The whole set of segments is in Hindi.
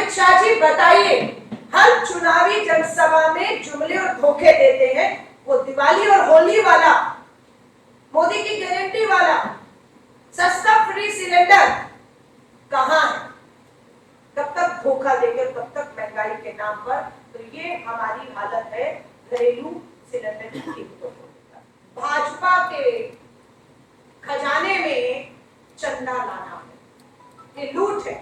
अमित शाह जी बताइए, हर चुनावी जनसभा में जुमले और धोखे देते हैं। वो दिवाली और होली वाला, मोदी की गारंटी वाला सस्ता फ्री सिलेंडर कहां है? कब तक धोखा देंगे, कब तक महंगाई के नाम पर? तो ये हमारी हालत है घरेलू सिलेंडर की कीमतों को। भाजपा के खजाने में चंदा लाना है, ये लूट है।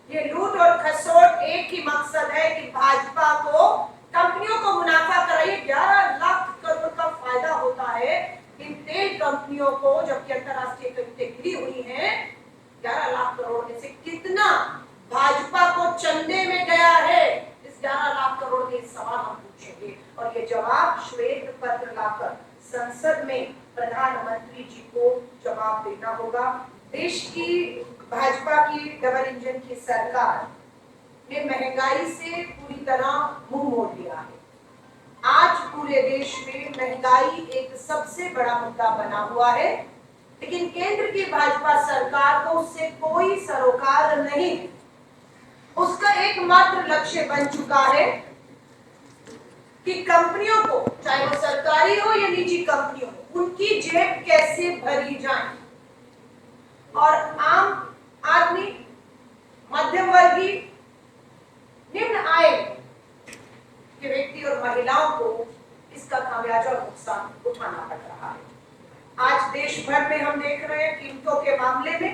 ये लूट और खसोट एक ही मकसद है कि भाजपा को, कंपनियों को मुनाफा कराइए। 11 लाख करोड़ का फायदा होता है इन तेल कंपनियों को, जबकि अंतरराष्ट्रीय कीमतें गिरी हुई हैं। 11 लाख करोड़ में से कितना भाजपा को चंदे में गया है? इस 11 लाख करोड़ के सवाल हम पूछेंगे और ये जवाब श्वेत पत्र लाकर संसद में प्रधानमंत्री जी को जवाब देना होगा। देश की भाजपा की डबल इंजन की सरकार ने महंगाई से पूरी तरह मुंह मोड़ लिया है। आज पूरे देश में महंगाई एक सबसे बड़ा मुद्दा बना हुआ है, लेकिन केंद्र की भाजपा सरकार को उससे कोई सरोकार नहीं है। उसका एकमात्र लक्ष्य बन चुका है कि कंपनियों को, चाहे वो सरकारी हो या निजी कंपनियों हो, उनकी जेब कैसे भरी जाए और आम आदमी, मध्यम वर्गीय, निम्न आय के व्यक्ति और महिलाओं को इसका खामियाजा और नुकसान उठाना पड़ रहा है। आज देश भर में हम देख रहे हैं कीमतों के मामले में।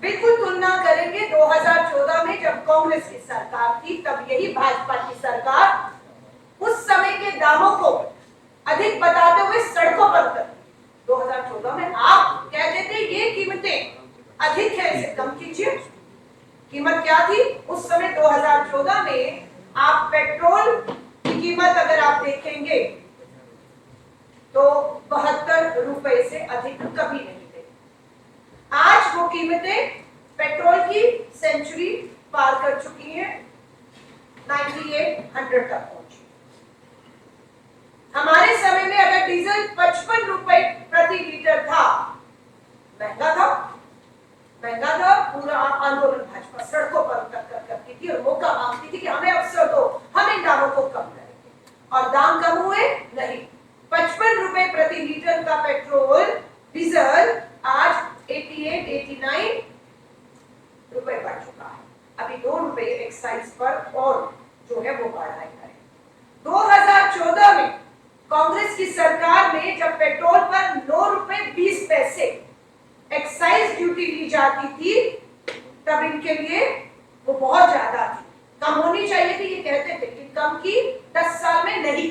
बिल्कुल तुलना करेंगे 2014 में जब कांग्रेस की सरकार थी, तब यही भाजपा की सरकार उस समय के दामों को अधिक बताते हुए सड़कों पर उतरती। 2014 में आप कहते थे ये कीमतें अधिक है, इसे कम कीजिए। कीमत क्या थी उस समय? 2014 में आप पेट्रोल की कीमत अगर आप देखेंगे तो 72 रुपए से अधिक कभी नहीं थे। आज वो कीमतें पेट्रोल की सेंचुरी पार कर चुकी हैं, 9800 तक पहुंची। हमारे समय में अगर डीजल 55 रुपए प्रति लीटर था, महंगा था, पूरा आंदोलन भाजपा सड़कों पर उतर कर करती थी और मौका मांगती थी कि हमें अवसर दो, हम इन दामों को कम करेंगे। और दाम कम हुए नहीं। 55 रुपए प्रति लीटर का पेट्रोल डीजल आज 88-89 रुपए बढ़ चुका है। अभी 2 रुपए एक्साइज पर और जो है वो बढ़ाई करें। 2014 में कांग्रेस की सरकार में जब पेट्रोल पर 9 रुपए 20 पैसे एक्साइज ड्यूटी ली जाती थी, तब इनके लिए वो बहुत ज्यादा थी, कम होनी चाहिए थी। ये कहते थे कि कम की 10 साल में नहीं।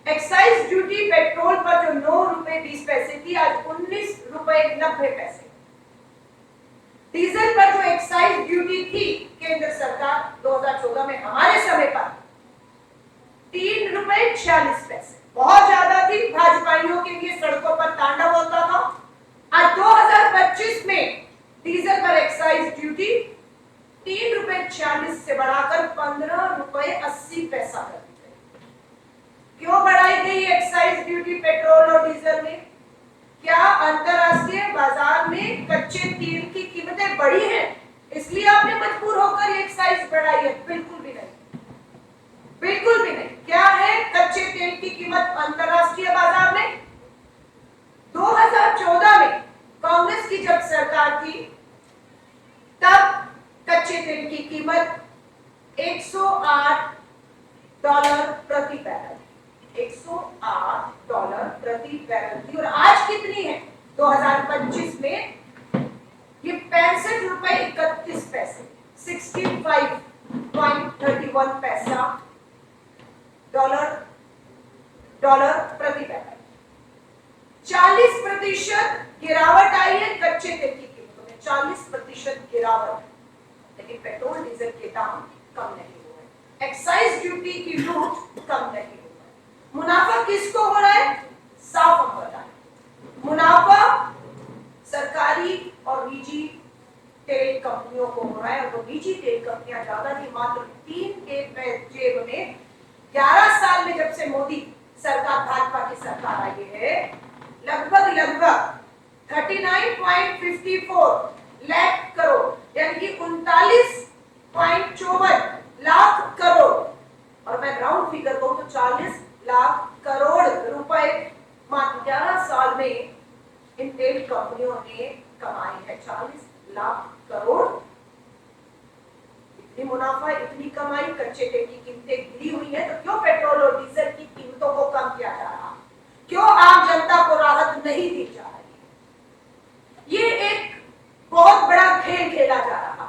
एक्साइज ड्यूटी पेट्रोल पर जो 9 रुपए 20 पैसे थी, आज 19 रुपए 90 पैसे। डीजल पर जो एक्साइज ड्यूटी थी केंद्र सरकार 2014 में हमारे समय पर 3 रुपए 46 पैसे, बहुत ज्यादा थी। भाजपाइयों के लिए सड़कों पर तांडव होता था। आज 2025 में डीजल पर एक्साइज ड्यूटी 3 रुपए 46 से बढ़ाकर 15 रुपए 80 पैसा कर दी गई। क्यों बढ़ाई गई एक्साइज ड्यूटी पेट्रोल और डीजल में? क्या अंतरराष्ट्रीय बाजार में कच्चे तेल की कीमतें बढ़ी हैं, इसलिए आपने मजबूर होकर ये एक्साइज बढ़ाई है? बिल्कुल भी नहीं, बिल्कुल भी नहीं। क्या है कच्चे तेल की कीमत अंतरराष्ट्रीय बाजार में? 2014 में कांग्रेस की जब सरकार थी, तब कच्चे तेल की कीमत $108 प्रति बैरल, $108 प्रति बैरल थी। और आज कितनी है 2025 में? ये 65 रुपए 31 पैसे, 65.31 पैसा डॉलर प्रति बैरल। 40% गिरावट आई है कच्चे तेल की कीमतों में, 40% गिरावट। लेकिन पेट्रोल डीजल के दाम कम नहीं हुए, एक्साइज ड्यूटी की लूट कम नहीं हुआ। मुनाफा किसको हो रहा है? साफ हम बताएं, मुनाफा सरकारी और निजी तेल कंपनियों को हो रहा है। और वो निजी तेल कंपनियां ज्यादा नहीं, मात्र 3 के जेब में 11 साल में जब से मोदी सरकार, भाजपा की सरकार आई है, लगभग 39.54 लाख करोड़, यानी कि 39 लाख करोड़, और मैं राउंड फिगर कहूं तो 40 लाख करोड़ रुपए मात्र 11 साल में इन तेल कंपनियों ने कमाई है। 40 लाख करोड़, इतनी मुनाफा, इतनी कमाई, कच्चे तेल की कीमतें गिरी हुई है, तो क्यों पेट्रोल और डीजल की कीमतों को कम किया जा रहा? क्यों आम जनता को राहत नहीं दी जा रही? ये एक बहुत बड़ा खेल खेला जा रहा है।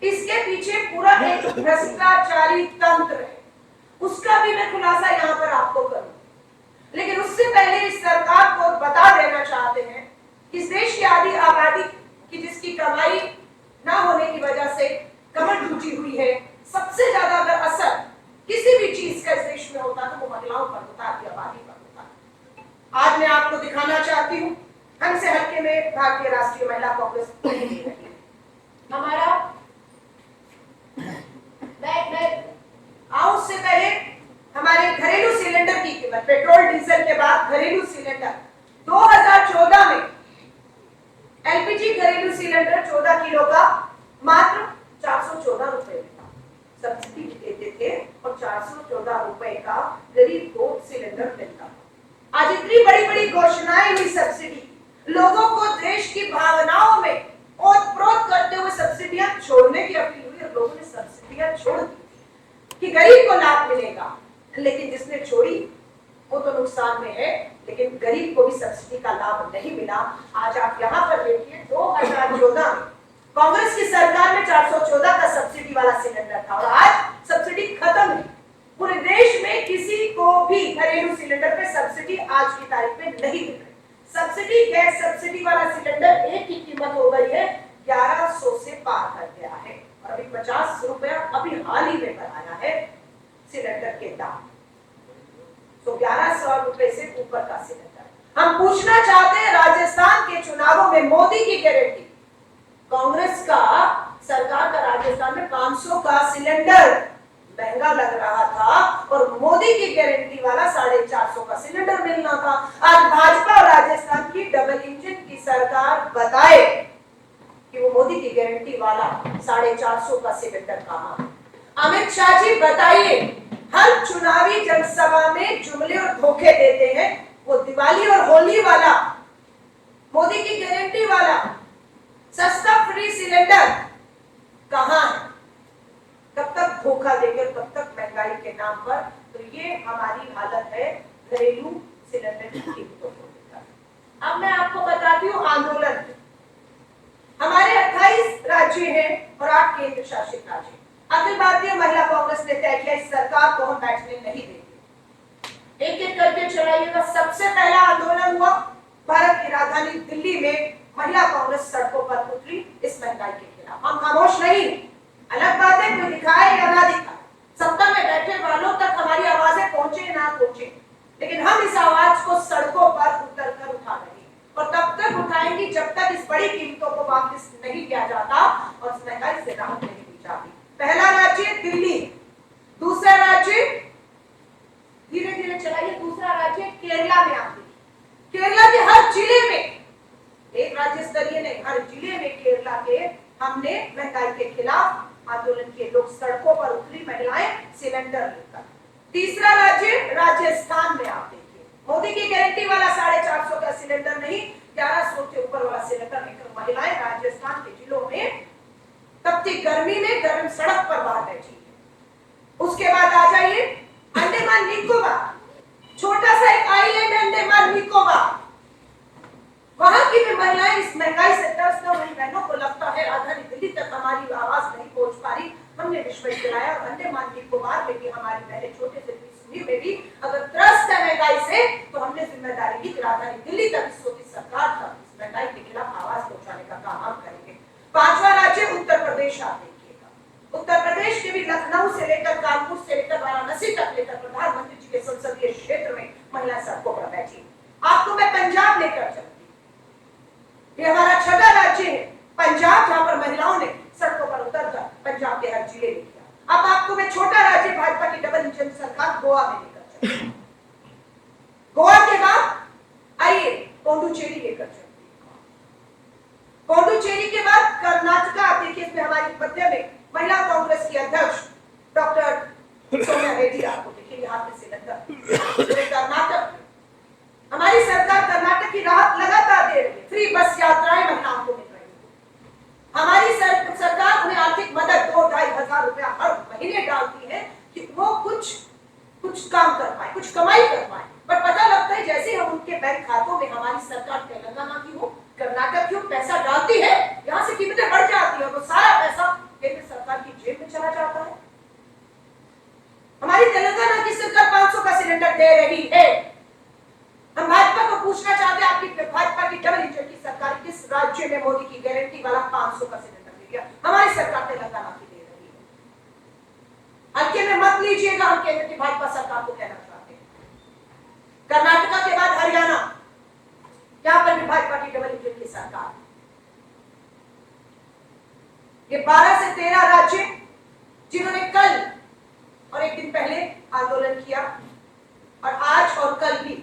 इसके पीछे पूरा एक भ्रष्टाचारी तंत्र है, उसका भी मैं खुलासा यहां पर आपको करूं। लेकिन उससे पहले इस सरकार को बता देना चाहते हैं, इस देश की आधी आबादी की जिसकी कमाई ना होने की वजह से कमर टूटी हुई है, सबसे ज्यादा अगर असर किसी भी चीज का इस देश में होता तो वो महिलाओं पर होता, आधी आबादी पर होता। आज मैं आपको दिखाना चाहती हूँ, हमसे हल्के में भारतीय राष्ट्रीय महिला कांग्रेस नहीं ले रही है। हमारा उससे पहले हमारे घरेलू सिलेंडर की कीमत, पेट्रोल डीजल के बाद घरेलू सिलेंडर 2014 में एलपीजी घरेलू सिलेंडर 14 किलो का मात्र 414 रुपए में सब्सिडी देते थे और 414 रुपए का गरीब को सिलेंडर मिलता था। आज इतनी बड़ी बड़ी घोषणाएं हुई, सब्सिडी, लोगों को देश की भावनाओं में ओतप्रोत करते हुए सब्सिडियां छोड़ने की अपील हुई और लोगों ने सब्सिडियां छोड़ दी कि गरीब को लाभ मिलेगा। लेकिन जिसने छोड़ी वो तो नुकसान में है, लेकिन गरीब को भी सब्सिडी का लाभ नहीं मिला। आज आप यहाँ पर देखिए, 2014 में कांग्रेस की सरकार में 414 का सब्सिडी वाला सिलेंडर था और आज सब्सिडी खत्म है। पूरे देश में किसी को भी घरेलू सिलेंडर पे सब्सिडी आज की तारीख में नहीं मिल रही। सब्सिडी, गैस सब्सिडी वाला सिलेंडर एक की कीमत हो गई है 1100 से पार कर गया है और अभी 50 रुपया अभी हाल ही में बढ़ाया है सिलेंडर के दाम, तो 1100 रुपए से ऊपर का सिलेंडर। हम पूछना चाहते हैं, राजस्थान के चुनावों में मोदी की गारंटी, कांग्रेस का सरकार का राजस्थान में 500 का सिलेंडर महंगा लग रहा था और मोदी की गारंटी वाला 450 का सिलेंडर मिलना था। आज भाजपा और राजस्थान की डबल इंजन की सरकार बताए कि वो मोदी की गारंटी वाला 450 का सिलेंडर कहां है। अमित शाह जी बताइए, हर चुनावी जनसभा में जुमले और धोखे देते हैं, वो दिवाली और होली वाला मोदी की गारंटी वाला सस्ता फ्री सिलेंडर कहां है? कब तक धोखा देंगे, कब तक महंगाई के नाम पर? तो ये हमारी हालत है घरेलू सिलेंडर की कीमतों को लेकर। अब मैं आपको बताती हूँ आंदोलन। हमारे 28 राज्य हैं और 8 केंद्र शासित राज्य। अखिल भारतीय महिला कांग्रेस ने तय किया, इस सरकार को हम बैठने नहीं देंगे, एक एक करके चलाइएगा। सबसे पहला आंदोलन हुआ भारत की राजधानी दिल्ली में, महिला कांग्रेस सड़कों पर उतरी इस महंगाई के खिलाफ। हम खामोश नहीं, अलग बात है कोई दिखाए या ना दिखाए, सत्ता में बैठे वालों तक हमारी आवाजें पहुंचे ना पहुंचे, लेकिन हम इस आवाज को सड़कों पर उतरकर उठा रहे हैं और तब तक उठाएंगे जब तक इस बड़ी कीमतों को वापस नहीं किया जाता और इस महंगाई से राहत नहीं दी जाती। पहला राज्य दिल्ली, दूसरा राज्य, धीरे धीरे चलाइए, दूसरा राज्य केरला में आते। केरला के हर जिले में, एक राज्य स्तरीय नहीं, हर जिले में केरला के हमने महंगाई के खिलाफ आंदोलन किए, लोग सड़कों पर उतरी, महिलाएं सिलेंडर लेकर। तीसरा राज्य राजस्थान में आप देखिए, मोदी की गारंटी वाला 450 का सिलेंडर नहीं, 1100 के ऊपर वाला सिलेंडर लेकर महिलाएं राजस्थान के जिलों में तपती गर्मी में गर्म सड़क पर बाहर बैठी है। उसके बाद आ जाइए अंडमान निकोबार, छोटा सा एक आइलैंड अंडमान निकोबार, वहां की भी महिलाएं इस महंगाई से त्रस्त हैं। उन बहनों को लगता है राजधानी दिल्ली तक हमारी आवाज नहीं पहुंच पा रही, हमने विश्वास दिलाया और अंडमान निकोबार में भी हमारी बहनें छोटे से में भी अगर त्रस्त है महंगाई से, तो हमने जिम्मेदारी ली कि राजधानी दिल्ली तक इस सरकार तक इस महंगाई के खिलाफ आवाज पहुंचाने का काम हम करेंगे। पांचवा राज्य उत्तर प्रदेश आप देखिएगा, उत्तर प्रदेश के भी लखनऊ से लेकर कानपुर से लेकर वाराणसी तक लेकर प्रधानमंत्री जी के संसदीय क्षेत्र में महिला सड़कों पर बैठी। आपको मैं पंजाब लेकर चलती, ये हमारा छठा राज्य है पंजाब, जहां पर महिलाओं ने सड़कों पर उतरकर पंजाब के हर जिले में किया। अब आपको मैं छोटा राज्य भाजपा की डबल इंजन सरकार गोवा में लेकर चलती, गोवा के बाद आइए पौंडुचेरी लेकर चलती, पौंडुचेरी के बाद कर्नाटका, देखिए इसमें हमारी मध्य में महिला दे रही है। हम भाजपा को पूछना चाहते हैं, आपकी भाजपा की डबल इंजन की सरकार किस राज्य में मोदी की गारंटी वाला 500 का सिलेंडर दे दिया? हमारी सरकार तेलंगाना की दे रही है। हल्के में मत लीजिएगा, हम केंद्र की भाजपा सरकार को कहना चाहते हैं। कर्नाटका के बाद हरियाणा, यहां पर भी भाजपा की डबल इंजन की सरकार। ये 12 से 13 राज्य जिन्होंने कल और एक दिन पहले आंदोलन किया, और आज और कल भी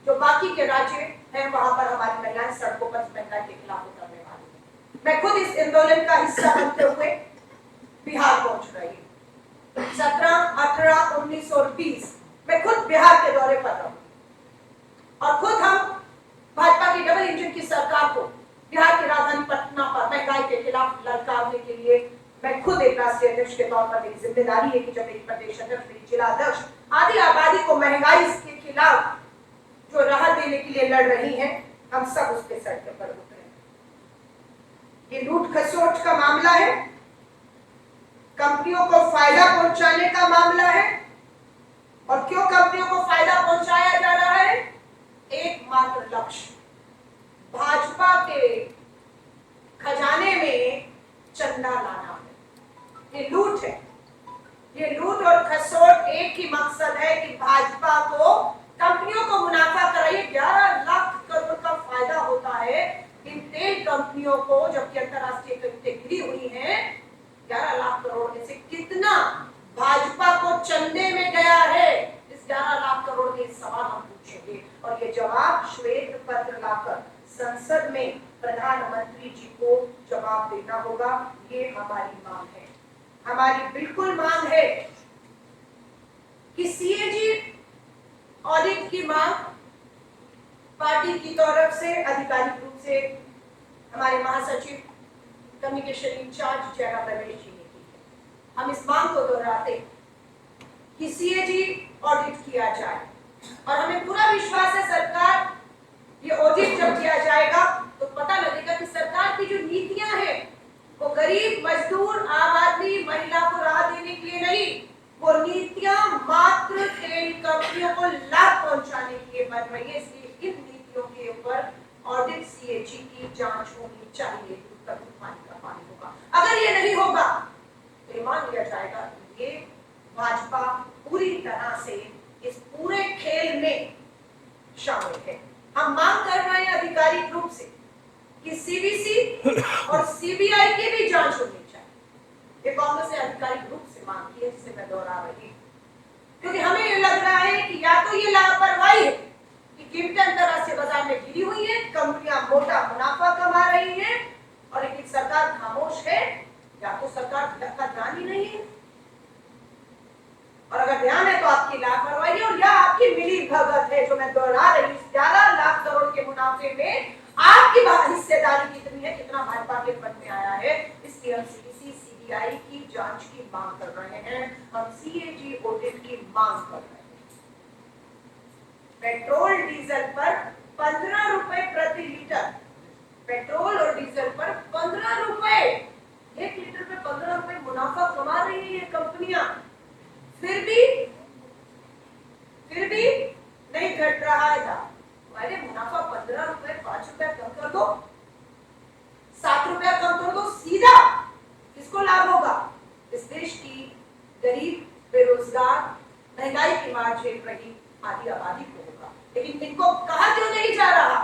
जो बाकी के राज्य हैं वहां पर हमारी महिलाएं सड़कों पर महंगाई के खिलाफ उतरने वाली है। मैं खुद इस आंदोलन का हिस्सा बनते हुए बिहार पहुंच रही हूँ। 17, 18, 19 और 20 मैं खुद बिहार के दौरे पर रहूंगी, और खुद हम भाजपा की डबल इंजन की सरकार को बिहार की राजधानी पटना पर महंगाई के खिलाफ ललकारने के लिए मैं खुद एक राष्ट्रीय अध्यक्ष के तौर पर मेरी जिम्मेदारी है कि जब मेरी प्रदेश अध्यक्ष, मेरी जिला अध्यक्ष आदि आबादी को महंगाई के खिलाफ जो राहत देने के लिए लड़ रही हैं, हम सब उसके सड़क पर उतरे। ये लूट खसोट का मामला है, कंपनियों को फायदा पहुंचाने का मामला है। और क्यों कंपनियों को फायदा पहुंचाया जा रहा है? एकमात्र लक्ष्य भाजपा के खजाने में चंदा लाना है। ये लूट है, ये लूट और खसोट एक ही मकसद है कि भाजपा को, कंपनियों को मुनाफा कराइए। 11 लाख करोड़ का फायदा होता है इन तेल कंपनियों को, जबकि अंतरराष्ट्रीय कीमतें गिरी हुई हैं। 11 लाख करोड़ में से कितना भाजपा को चंदे में गया है? इस 11 लाख करोड़ के सवाल हम पूछेंगे, और ये जवाब श्वेत पत्र लाकर संसद में प्रधानमंत्री जी को जवाब देना होगा। ये हमारी मांग है, हमारी बिल्कुल मांग है कि सीएजी ऑडिट की मांग पार्टी की तरफ से आधिकारिक रूप से हमारे महासचिव कम्युनिकेशन इंचार्ज जयराम रमेश जी ने की है। हम इस मांग को दोहराते कि सीएजी ऑडिट किया जाए, और हमें पूरा विश्वास है सरकार, ये ऑडिट जब किया जाएगा तो पता लगेगा कि सरकार की जो नीतियां हैं वो गरीब, मजदूर, आम आदमी, महिला को राहत देने के लिए नहीं, वो नीतियां मात्र तेल कंपनियों को लाभ पहुंचाने के लिए बन रही है। इसलिए इन नीतियों के ऊपर ऑडिट, सीएजी की जांच होनी चाहिए। पानी का पानी होगा। अगर ये नहीं होगा तो मान लिया जाएगा कि ये भाजपा पूरी तरह से इस पूरे खेल में शामिल है। हम मांग कर रहे हैं आधिकारिक रूप से कि सीबीसी और सीबीआई की भी जांच होनी चाहिए। ये कांग्रेस ने आधिकारिक रूप से मांग की है, जिसे मैं दोहरा रही हूं, क्योंकि हमें ये लग रहा है कि या तो ये लापरवाही है कि कीमतें अंतरराष्ट्रीय बाजार में गिरी हुई है, कंपनियां मोटा मुनाफा कमा रही हैं, और लेकिन सरकार खामोश है, या तो सरकार का ध्यान ही नहीं है, और अगर ध्यान है तो आपकी लापरवाही और या आपकी मिली भगत है। जो मैं दोहरा रही हूं, 11 लाख करोड़ के मुनाफे में आपकी हिस्सेदारी कितनी है, कितना भाजपा के फंड में आया है? इसलिए हम सीबीआई की जांच की मांग कर रहे हैं, हम सीएजी ऑडिट की मांग कर रहे हैं। पेट्रोल डीजल पर 15 रुपए प्रति लीटर, पेट्रोल और डीजल पर 15 रुपए, 1 लीटर पे 15 रुपए मुनाफा कमा रही है ये कंपनियां, फिर भी नहीं घट रहा है दाम। अरे मुनाफा 15 रुपए, 5 रुपए कम कर दो, 7 रुपया कम कर दो, सीधा किसको लाभ होगा? इस देश की गरीब, बेरोजगार, महंगाई की मार झेल रही आधी आबादी को होगा। लेकिन इनको कहा क्यों नहीं जा रहा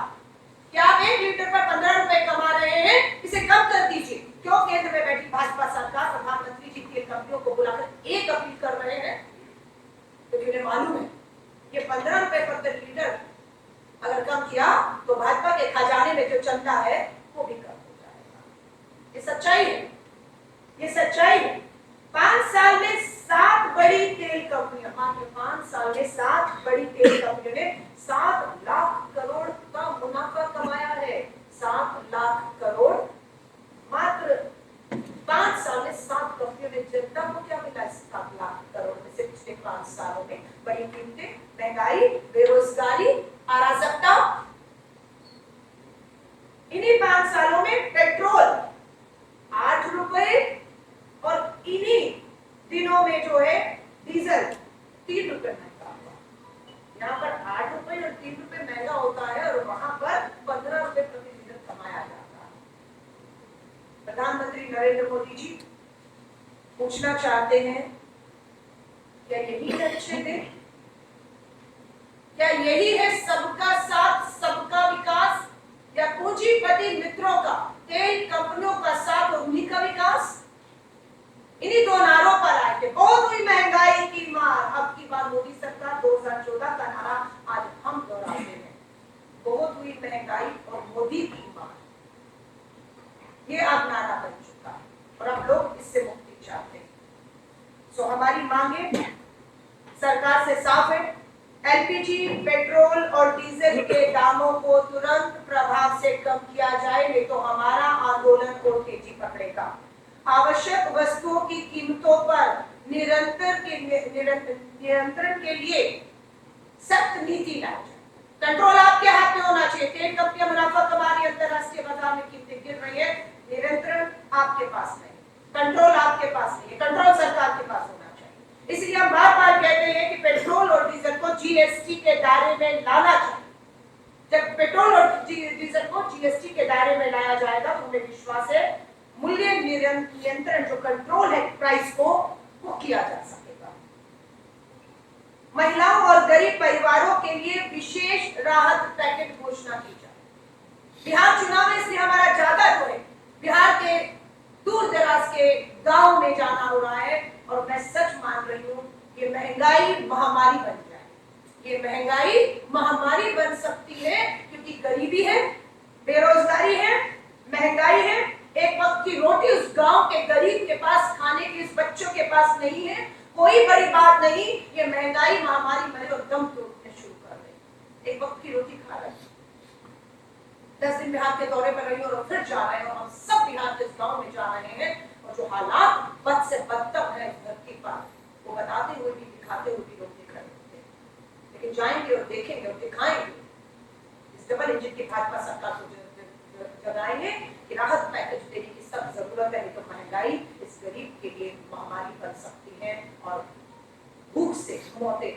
कि आप 1 लीटर पर 15 रुपए कमा रहे हैं, इसे कम कर दीजिए? क्यों केंद्र में बैठी भाजपा सरकार प्रधानमंत्री जी तेल कंपनियों को बुलाकर एक अपील कर रहे हैं? क्योंकि उन्हें मालूम है ये 15 रुपए प्रति लीटर अगर कम किया तो भाजपा के खजाने में जो चंदा है वो भी कम हो जाएगा। ये सच्चाई है, ये सच्चाई है। 5 साल में 7 बड़ी तेल कंपनियां, मात्र 5 साल में 7 बड़ी तेल कंपनियों ने 7 लाख करोड़ का मुनाफा कमाया है। 7 लाख करोड़ मात्र 5 साल में 7 कंपनियों ने। जनता को क्या मिला 7 लाख करोड़ में से पिछले 5 सालों में? बड़ी कीमतें, महंगाई, बेरोजगारी, अराजकता। इन्हीं 5 सालों में पेट्रोल 8 रुपए और इन्हीं दिनों में जो है डीजल 3 रुपए महंगा हुआ। नरेंद्र मोदी जी पूछना चाहते हैं, क्या यही है अच्छे दिन? क्या यही है सबका साथ सबका विकास, या पूंजीपति मित्रों का, तेल कंपनियों का साथ और उन्हीं का विकास? इन्हीं दो नारों पर आए थे। बहुत हुई महंगाई की मार, अब की बार मोदी सरकार 2014 का नारा आज हम दोहराते हैं। बहुत हुई महंगाई और मोदी की मार, ये अब नारा बन चुका है और अब लोग इससे मुक्ति चाहते हैं। सो हमारी मांगे सरकार से साफ है, एलपीजी, पेट्रोल और डीजल के दामों को तुरंत प्रभाव से कम किया जाए, नहीं तो हमारा आंदोलन और तेजी पकड़ेगा। आवश्यक वस्तुओं की कीमतों पर नियंत्रण के लिए सख्त नीति लाई जाए। कंट्रोल आपके हाथ में होना चाहिए। तेल कंपनियां मुनाफा कमा रही है, अंतरराष्ट्रीय बाजार में कीमतें गिर रही है, नियंत्रण आपके पास नहीं, कंट्रोल आपके पास नहीं है, कंट्रोल सरकार के पास होना चाहिए। इसलिए हम बार बार कहते हैं कि पेट्रोल और डीजल को जीएसटी के दायरे में लाना चाहिए। जब पेट्रोल और डीजल को जीएसटी के दायरे में लाया जाएगा तो हमें विश्वास है मूल्य नियंत्रण, जो कंट्रोल है प्राइस को, वो किया जा सकेगा। महिलाओं और गरीब परिवारों के लिए विशेष राहत पैकेज घोषणा की जाए। बिहार चुनाव में इसलिए हमारा ज्यादा जो है, बिहार के दूर दराज के गांव में जाना हो रहा है और मैं सच मान रही हूँ ये महंगाई महामारी बन जाए। ये महंगाई महामारी बन सकती है क्योंकि गरीबी है, बेरोजगारी है, महंगाई है, एक वक्त की रोटी उस गांव के गरीब के पास खाने के, उस बच्चों के पास नहीं है। कोई बड़ी बात नहीं, ये महंगाई महामारी बने और दम तोड़ने शुरू कर दे। एक वक्त की रोटी खा रहे, 10 दिन बिहार के दौरे पर रही और फिर जा रहे हैं और हम सब बिहार के गांव में जा रहे हैं और जो हालात बद से बदतर है इस धरती पर, वो बताते हुए भी दिखाते हुए भी लोग दिख रहे होते हैं। लेकिन जाएंगे और देखेंगे और दिखाएंगे, इस डबल इंजन की भाजपा सरकार को जगाएंगे कि राहत पैकेज देने की सख्त जरूरत है, नहीं तो महंगाई इस गरीब के लिए महामारी बन सकती है और भूख से मौतें